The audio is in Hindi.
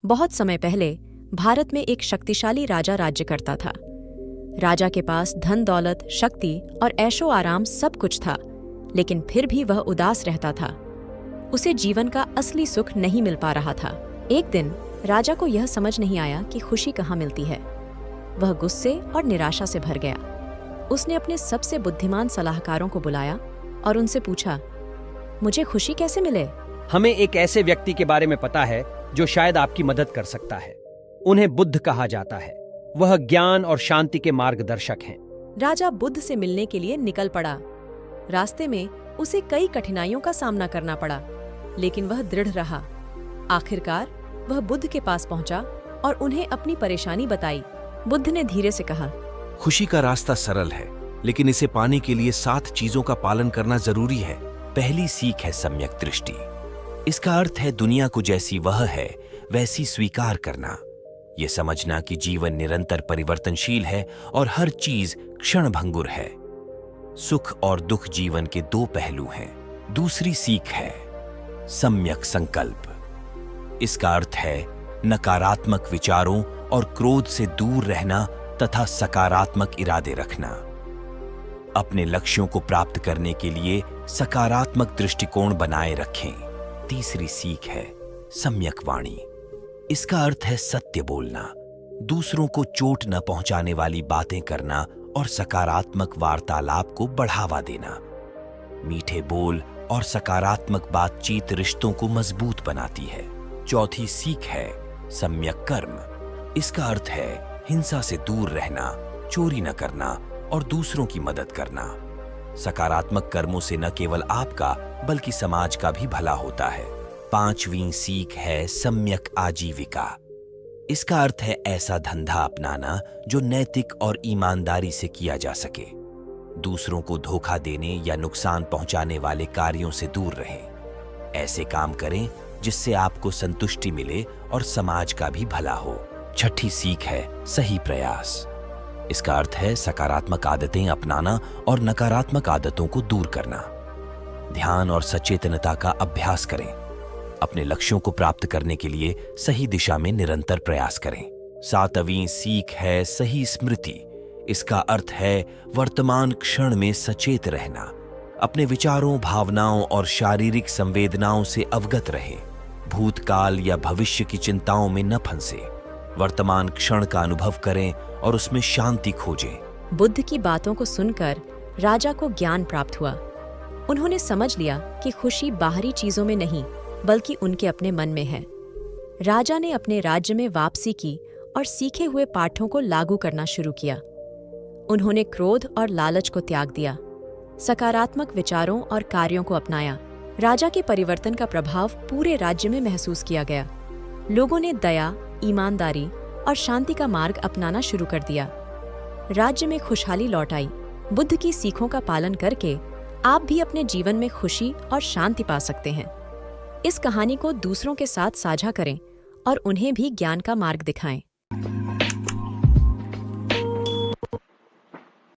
बहुत समय पहले भारत में एक शक्तिशाली राजा राज्य करता था। राजा के पास धन दौलत, शक्ति और ऐशो आराम सब कुछ था, लेकिन फिर भी वह उदास रहता था। उसे जीवन का असली सुख नहीं मिल पा रहा था। एक दिन राजा को यह समझ नहीं आया कि खुशी कहाँ मिलती है। वह गुस्से और निराशा से भर गया। उसने अपने सबसे बुद्धिमान सलाहकारों को बुलाया और उनसे पूछा, मुझे खुशी कैसे मिले? हमें एक ऐसे व्यक्ति के बारे में पता है जो शायद आपकी मदद कर सकता है। उन्हें बुद्ध कहा जाता है। वह ज्ञान और शांति के मार्गदर्शक हैं। राजा बुद्ध से मिलने के लिए निकल पड़ा। रास्ते में उसे कई कठिनाइयों का सामना करना पड़ा, लेकिन वह दृढ़ रहा। आखिरकार वह बुद्ध के पास पहुंचा और उन्हें अपनी परेशानी बताई। बुद्ध ने धीरे से कहा, खुशी का रास्ता सरल है, लेकिन इसे पाने के लिए 7 चीजों का पालन करना जरूरी है। पहली सीख है सम्यक दृष्टि। इसका अर्थ है दुनिया को जैसी वह है वैसी स्वीकार करना। यह समझना कि जीवन निरंतर परिवर्तनशील है और हर चीज क्षणभंगुर है। सुख और दुख जीवन के 2 पहलू हैं। दूसरी सीख है सम्यक संकल्प। इसका अर्थ है नकारात्मक विचारों और क्रोध से दूर रहना तथा सकारात्मक इरादे रखना। अपने लक्ष्यों को प्राप्त करने के लिए सकारात्मक दृष्टिकोण बनाए रखें। तीसरी सीख है सम्यक वाणी। इसका अर्थ है सत्य बोलना, दूसरों को चोट न पहुंचाने वाली बातें करना और सकारात्मक वार्तालाप को बढ़ावा देना। मीठे बोल और सकारात्मक बातचीत रिश्तों को मजबूत बनाती है। चौथी सीख है सम्यक कर्म। इसका अर्थ है हिंसा से दूर रहना, चोरी न करना और दूसरों की मदद करना। सकारात्मक कर्मों से न केवल आपका बल्कि समाज का भी भला होता है। 5वीं सीख है सम्यक आजीविका। इसका अर्थ है ऐसा धंधा अपनाना जो नैतिक और ईमानदारी से किया जा सके। दूसरों को धोखा देने या नुकसान पहुंचाने वाले कार्यों से दूर रहें। ऐसे काम करें जिससे आपको संतुष्टि मिले और समाज का भी भला हो। 6ठी सीख है सही प्रयास। इसका अर्थ है सकारात्मक आदतें अपनाना और नकारात्मक आदतों को दूर करना। ध्यान और सचेतनता का अभ्यास करें। अपने लक्ष्यों को प्राप्त करने के लिए सही दिशा में निरंतर प्रयास करें। 7वीं सीख है सही स्मृति। इसका अर्थ है वर्तमान क्षण में सचेत रहना। अपने विचारों, भावनाओं और शारीरिक संवेदनाओं से अवगत रहें। भूतकाल या भविष्य की चिंताओं में न फंसे। वर्तमान क्षण का अनुभव करें और उसमें शांति खोजें। बुद्ध की बातों को सुनकर राजा को ज्ञान प्राप्त हुआ। उन्होंने समझ लिया कि खुशी बाहरी चीजों में नहीं बल्कि उनके अपने मन में है। राजा ने अपने राज्य में वापसी की और सीखे हुए पाठों को लागू करना शुरू किया। उन्होंने क्रोध और लालच को त्याग दिया, सकारात्मक विचारों और कार्यों को अपनाया। राजा के परिवर्तन का प्रभाव पूरे राज्य में महसूस किया गया। लोगों ने दया, ईमानदारी और शांति का मार्ग अपनाना शुरू कर दिया। राज्य में खुशहाली लौट आई। बुद्ध की सीखों का पालन करके आप भी अपने जीवन में खुशी और शांति पा सकते हैं। इस कहानी को दूसरों के साथ साझा करें और उन्हें भी ज्ञान का मार्ग दिखाएं।